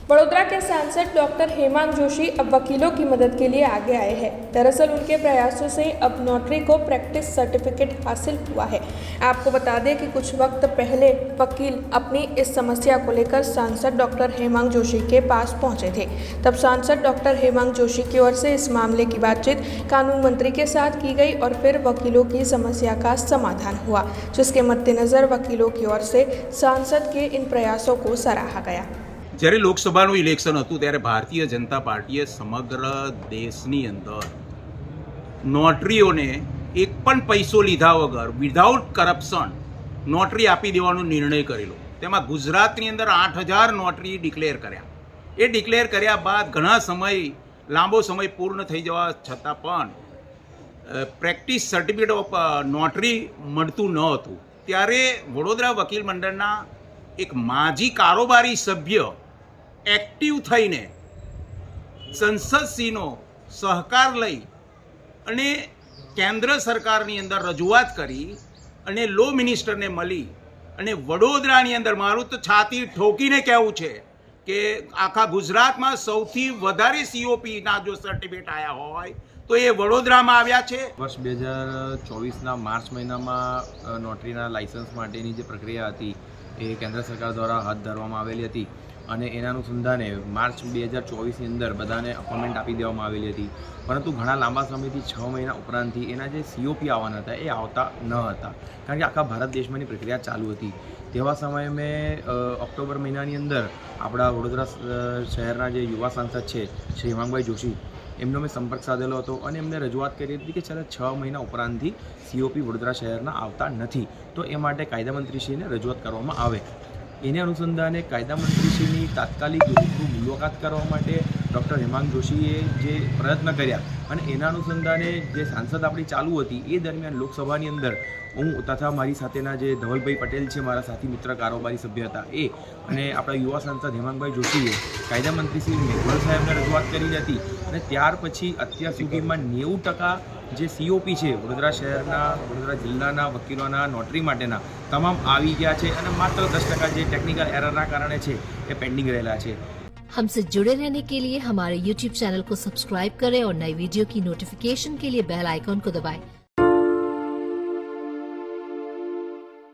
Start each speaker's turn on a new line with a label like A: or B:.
A: वडोदरा के सांसद डॉक्टर हेमांग जोशी अब वकीलों की मदद के लिए आगे आए हैं। दरअसल उनके प्रयासों से अब नोटरी को प्रैक्टिस सर्टिफिकेट हासिल हुआ है। आपको बता दें कि कुछ वक्त पहले वकील अपनी इस समस्या को लेकर सांसद डॉक्टर हेमांग जोशी के पास पहुंचे थे। तब सांसद डॉक्टर हेमांग जोशी की ओर से इस मामले की बातचीत कानून मंत्री के साथ की गई और फिर वकीलों की समस्या का समाधान हुआ, जिसके मद्देनजर वकीलों की ओर से सांसद के इन प्रयासों को सराहा गया।
B: જ્યારે લોકસભાનું ઇલેક્શન હતું ત્યારે ભારતીય જનતા પાર્ટીએ સમગ્ર દેશની અંદર નોટરીઓને એક પણ પૈસો લીધા વગર વિધાઉટ કરપ્શન નોટરી આપી દેવાનો નિર્ણય કરેલો. તેમાં ગુજરાતની અંદર 8,000 નોટરી ડિક્લેર કર્યા. એ ડિક્લેર કર્યા બાદ ઘણા લાંબો સમય પૂર્ણ થઈ જવા છતાં પણ પ્રેક્ટિસ સર્ટિફિકેટ ઓફ નોટરી મળતું ન હતું. ત્યારે વડોદરા વકીલ મંડળના એક માજી કારોબારી સભ્ય એક્ટિવ થઈને સંસદશ્રીનો સહકાર લઈ અને કેન્દ્ર સરકારની અંદર રજૂઆત કરી અને લો મિનિસ્ટરને મળી અને વડોદરાની અંદર મારું તો છાતી ઠોકીને કહેવું છે કે આખા ગુજરાતમાં સૌથી વધારે COPના જો સર્ટિફિકેટ આવ્યા હોય તો એ વડોદરામાં આવ્યા છે.
C: વર્ષ 2024ના માર્ચ મહિનામાં નોટરીના લાયસન્સ માટેની જે પ્રક્રિયા હતી એ કેન્દ્ર સરકાર દ્વારા હાથ ધરવામાં આવેલી હતી અને એના અનુસંધાને માર્ચ 2024ની અંદર બધાને અપોઇન્ટમેન્ટ આપી દેવામાં આવેલી હતી. પરંતુ ઘણા લાંબા સમયથી 6 મહિના ઉપરાંતથી એના જે COP આવવાના હતા એ આવતા ન હતા, કારણ કે આખા ભારત દેશમાંની પ્રક્રિયા ચાલુ હતી. તેવા સમયે મેં ઓક્ટોબર મહિનાની અંદર આપણા વડોદરા શહેરના જે યુવા સાંસદ છે શ્રી હેમાંગભાઈ જોશી એમનો મેં સંપર્ક સાધેલો હતો અને એમને રજૂઆત કરી હતી કે છેલ્લા 6 મહિના ઉપરાંતથી COP વડોદરા શહેરના આવતા નથી, તો એ માટે કાયદામંત્રીશ્રીને રજૂઆત કરવામાં આવે. એને અનુસંધાને કાયદામંત્રીશ્રીની તાત્કાલિક રૂબરૂ મુલાકાત કરવા માટે ડૉક્ટર હેમાંગ જોશીએ જે પ્રયત્ન કર્યા અને એના અનુસંધાને જે સાંસદ આપણી ચાલુ હતી એ દરમિયાન લોકસભાની અંદર હું તથા મારી સાથેના જે ધવલભાઈ પટેલ છે, મારા સાથી મિત્ર કારોબારી સભ્ય હતા, એ અને આપણા યુવા સાંસદ હેમાંગભાઈ જોશીએ કાયદામંત્રી શ્રી મેઘવાલ સાહેબને રજૂઆત કરી હતી અને ત્યાર પછી અત્યાર સુધીમાં 90% જે COP છે વડોદરા શહેરના, વડોદરા જિલ્લાના વકીલોના નોટરી માટેના તમામ આવી ગયા છે અને માત્ર 10% જે ટેक्निकल एरરના કારણે છે એ પેન્ડિંગ રહેલા છે.
D: हमसे जुड़े रहने के लिए हमारे YouTube चैनल को सब्सक्राइब करें और नई वीडियो की नोटिफिकेशन के लिए बेल आइकॉन को दबाएं।